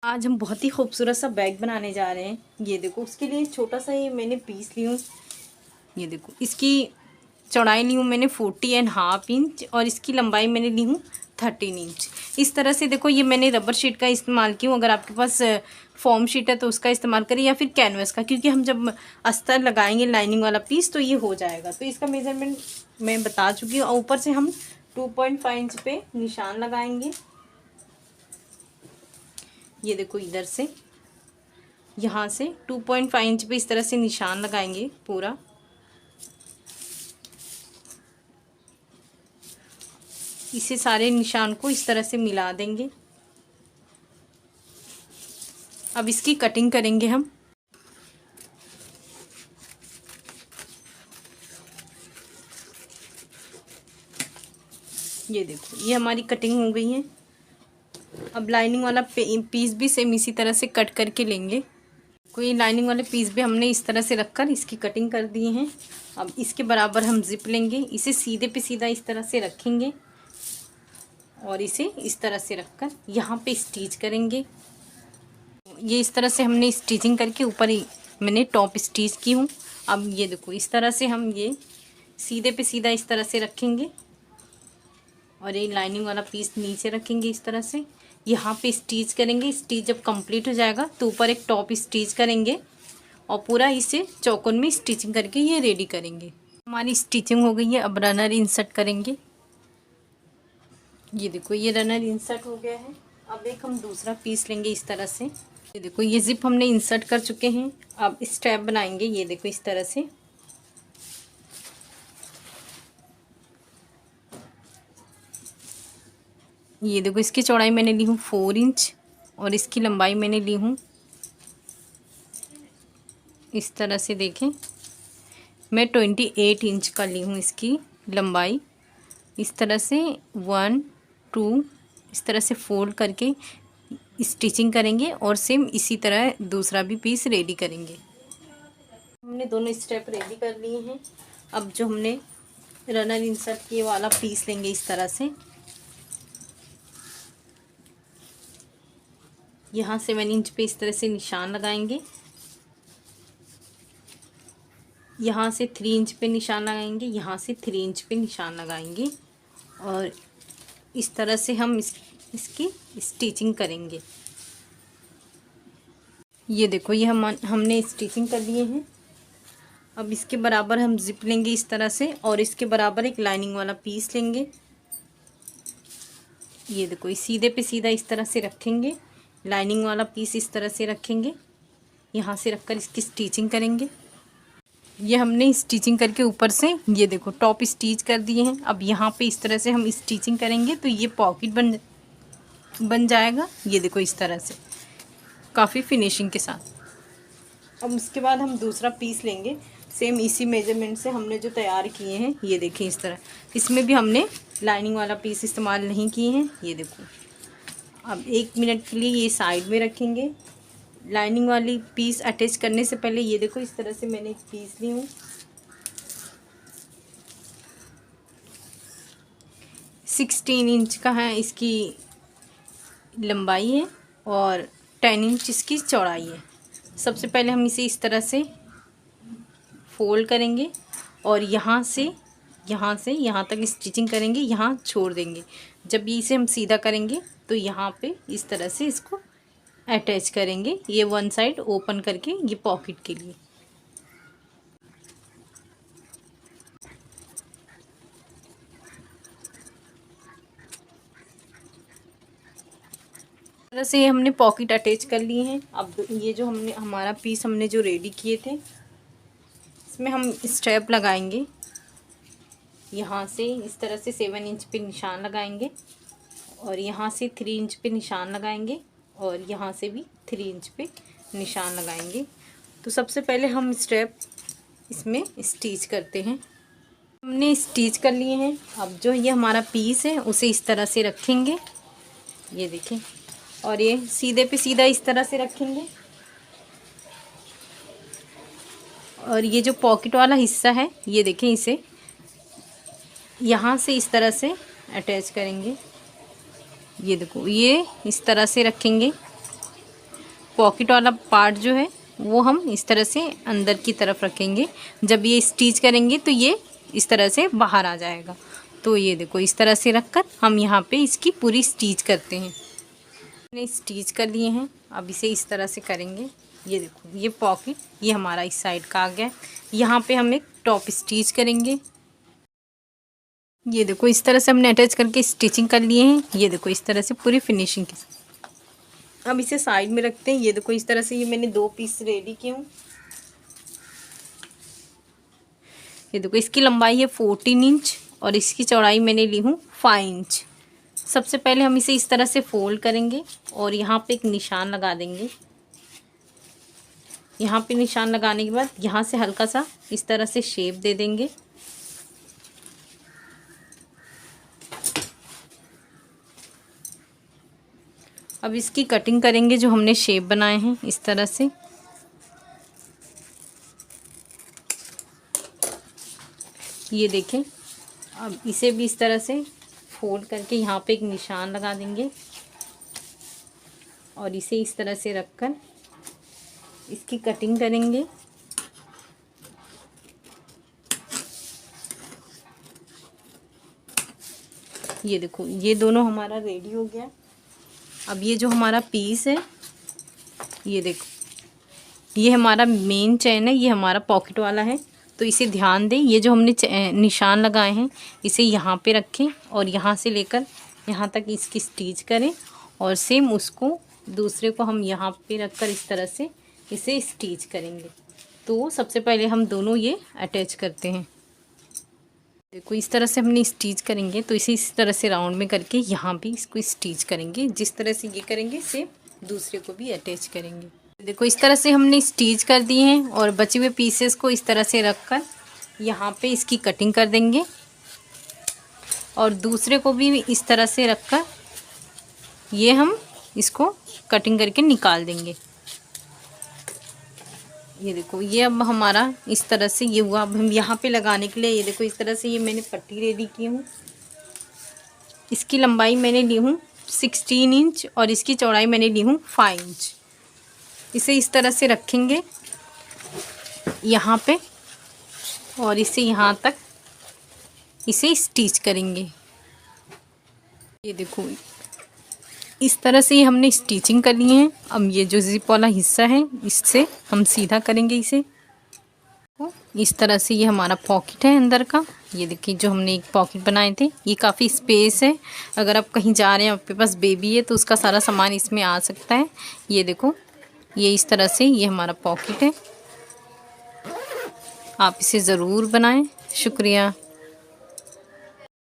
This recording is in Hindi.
आज हम बहुत ही खूबसूरत सा बैग बनाने जा रहे हैं। ये देखो, उसके लिए छोटा सा ये मैंने पीस ली हूँ। ये देखो, इसकी चौड़ाई ली हूँ मैंने 40.5 इंच और इसकी लंबाई मैंने ली हूँ 13 इंच। इस तरह से देखो, ये मैंने रबर शीट का इस्तेमाल की हूँ। अगर आपके पास फॉर्म शीट है तो उसका इस्तेमाल करें या फिर कैनवस का, क्योंकि हम जब अस्तर लगाएंगे लाइनिंग वाला पीस तो ये हो जाएगा। तो इसका मेजरमेंट मैं बता चुकी हूँ। और ऊपर से हम 2.5 इंच पे निशान लगाएंगे। ये देखो, इधर से यहाँ से 2.5 इंच पे इस तरह से निशान लगाएंगे पूरा। इसे सारे निशान को इस तरह से मिला देंगे। अब इसकी कटिंग करेंगे हम। ये देखो, ये हमारी कटिंग हो गई है। अब लाइनिंग वाला पीस भी सेम इसी तरह से कट करके लेंगे। कोई लाइनिंग वाले पीस भी हमने इस तरह से रखकर इसकी कटिंग कर दी है। अब इसके बराबर हम जिप लेंगे, इसे सीधे पे सीधा इस तरह से रखेंगे और इसे इस तरह से रखकर यहाँ पे स्टिच करेंगे। ये इस तरह से हमने स्टिचिंग करके ऊपर ही मैंने टॉप स्टिच की हूँ। अब ये देखो, इस तरह से हम ये सीधे पे सीधा इस तरह से रखेंगे और ये लाइनिंग वाला पीस नीचे रखेंगे इस तरह से। यहाँ पे स्टिच करेंगे। स्टिच जब कंप्लीट हो जाएगा तो ऊपर एक टॉप स्टिच करेंगे और पूरा इसे चौकोन में स्टिचिंग करके ये रेडी करेंगे। हमारी स्टिचिंग हो गई है। अब रनर इंसर्ट करेंगे। ये देखो, ये रनर इंसर्ट हो गया है। अब एक हम दूसरा पीस लेंगे इस तरह से। ये देखो, ये जिप हमने इंसर्ट कर चुके हैं। अब स्ट्रैप बनाएंगे। ये देखो, इस तरह से। ये देखो, इसकी चौड़ाई मैंने ली हूँ 4 इंच और इसकी लंबाई मैंने ली हूँ इस तरह से। देखें, मैं 28 इंच का ली हूँ इसकी लंबाई। इस तरह से 1 2 इस तरह से फोल्ड करके स्टिचिंग करेंगे और सेम इसी तरह दूसरा भी पीस रेडी करेंगे। हमने दोनों स्टेप रेडी कर लिए हैं। अब जो हमने रनर इंसर्ट किए वाला पीस लेंगे इस तरह से। यहाँ 7 इंच पे इस तरह से निशान लगाएंगे। यहाँ से 3 इंच पे निशान लगाएंगे। यहाँ से 3 इंच पे निशान लगाएंगे और इस तरह से हम इसकी स्टिचिंग करेंगे। ये देखो, ये हमने स्टिचिंग कर लिए हैं। अब इसके बराबर हम जिप लेंगे इस तरह से और इसके बराबर एक लाइनिंग वाला पीस लेंगे। ये देखो, इस सीधे पे सीधा इस तरह से रखेंगे। लाइनिंग वाला पीस इस तरह से रखेंगे। यहाँ से रखकर इसकी स्टिचिंग करेंगे। ये हमने स्टिचिंग करके ऊपर से ये देखो टॉप स्टिच कर दिए हैं। अब यहाँ पे इस तरह से हम स्टिचिंग करेंगे तो ये पॉकेट बन जाएगा। ये देखो, इस तरह से काफ़ी फिनिशिंग के साथ। अब उसके बाद हम दूसरा पीस लेंगे सेम इसी मेजरमेंट से हमने जो तैयार किए हैं। ये देखें, इस तरह इसमें भी हमने लाइनिंग वाला पीस इस्तेमाल नहीं किए हैं। ये देखो, अब 1 मिनट के लिए ये साइड में रखेंगे। लाइनिंग वाली पीस अटैच करने से पहले ये देखो, इस तरह से मैंने एक पीस ली हूँ। 16 इंच का है इसकी लंबाई है और 10 इंच इसकी चौड़ाई है। सबसे पहले हम इसे इस तरह से फोल्ड करेंगे और यहाँ से यहाँ तक स्टिचिंग करेंगे। यहाँ छोड़ देंगे। जब ये इसे हम सीधा करेंगे तो यहाँ पे इस तरह से इसको अटैच करेंगे। ये वन साइड ओपन करके ये पॉकेट के लिए। तरह से हमने पॉकेट अटैच कर लिए हैं। अब ये जो हमारा पीस हमने जो रेडी किए थे इसमें हम स्ट्रैप लगाएंगे। यहाँ से इस तरह से 7 इंच पे निशान लगाएंगे और यहाँ से 3 इंच पे निशान लगाएंगे और यहाँ से भी 3 इंच पे निशान लगाएंगे। तो सबसे पहले हम स्ट्रैप इसमें स्टिच करते हैं। हमने स्टिच कर लिए हैं। अब जो ये हमारा पीस है उसे इस तरह से रखेंगे। ये देखें, और ये सीधे पे सीधा इस तरह से रखेंगे और ये जो पॉकेट वाला हिस्सा है ये देखें, इसे यहाँ से इस तरह से अटैच करेंगे। ये देखो, ये इस तरह से रखेंगे पॉकेट वाला पार्ट जो है वो हम इस तरह से अंदर की तरफ रखेंगे। जब ये स्टिच करेंगे तो ये इस तरह से बाहर आ जाएगा। तो ये देखो इस तरह से रखकर हम यहाँ पे इसकी पूरी स्टिच करते हैं। हमने स्टिच कर लिए हैं, अब इसे इस तरह से करेंगे। ये देखो ये पॉकेट ये हमारा इस साइड का आ गया। यहाँ पे हम एक टॉप स्टिच करेंगे। ये देखो इस तरह से हमने अटैच करके स्टिचिंग कर लिए हैं। ये देखो इस तरह से पूरी फिनिशिंग के साथ। अब इसे साइड में रखते हैं। ये देखो इस तरह से ये मैंने 2 पीस रेडी किए हूँ। ये देखो इसकी लंबाई है 14 इंच और इसकी चौड़ाई मैंने ली हूँ 5 इंच। सबसे पहले हम इसे इस तरह से फोल्ड करेंगे और यहाँ पे एक निशान लगा देंगे। यहाँ पे निशान लगाने के बाद यहाँ से हल्का सा इस तरह से शेप दे देंगे। अब इसकी कटिंग करेंगे जो हमने शेप बनाए हैं इस तरह से। ये देखें, अब इसे भी इस तरह से फोल्ड करके यहाँ पे एक निशान लगा देंगे और इसे इस तरह से रखकर इसकी कटिंग करेंगे। ये देखो ये दोनों हमारा रेडी हो गया। अब ये जो हमारा पीस है ये देखो ये हमारा मेन चैन है, ये हमारा पॉकेट वाला है। तो इसे ध्यान दें, ये जो हमने निशान लगाए हैं इसे यहाँ पे रखें और यहाँ से लेकर यहाँ तक इसकी स्टिच करें और सेम उसको दूसरे को हम यहाँ पे रखकर इस तरह से इसे स्टिच करेंगे। तो सबसे पहले हम दोनों ये अटैच करते हैं। देखो इस तरह से हमने स्टिच करेंगे तो इसे इस तरह से राउंड में करके यहाँ भी इसको स्टिच करेंगे। जिस तरह से ये करेंगे सेम दूसरे को भी अटैच करेंगे। देखो इस तरह से हमने स्टिच कर दिए हैं और बचे हुए पीसेस को इस तरह से रखकर यहाँ पे इसकी कटिंग कर देंगे और दूसरे को भी इस तरह से रखकर ये हम इसको कटिंग करके निकाल देंगे। ये देखो ये अब हमारा इस तरह से ये हुआ। अब हम यहाँ पे लगाने के लिए ये देखो इस तरह से ये मैंने पट्टी रेडी की हूँ। इसकी लंबाई मैंने ली हूँ 16 इंच और इसकी चौड़ाई मैंने ली हूँ 5 इंच। इसे इस तरह से रखेंगे यहाँ पे और इसे यहाँ तक इसे स्टिच करेंगे। ये देखो इस तरह से ही हमने स्टिचिंग कर ली है। अब ये जो जिप वाला हिस्सा है इससे हम सीधा करेंगे इसे। इस तरह से ये हमारा पॉकेट है अंदर का। ये देखिए जो हमने एक पॉकेट बनाए थे, ये काफ़ी स्पेस है। अगर आप कहीं जा रहे हैं आपके पास बेबी है तो उसका सारा सामान इसमें आ सकता है। ये देखो ये इस तरह से ये हमारा पॉकेट है। आप इसे ज़रूर बनाएं। शुक्रिया।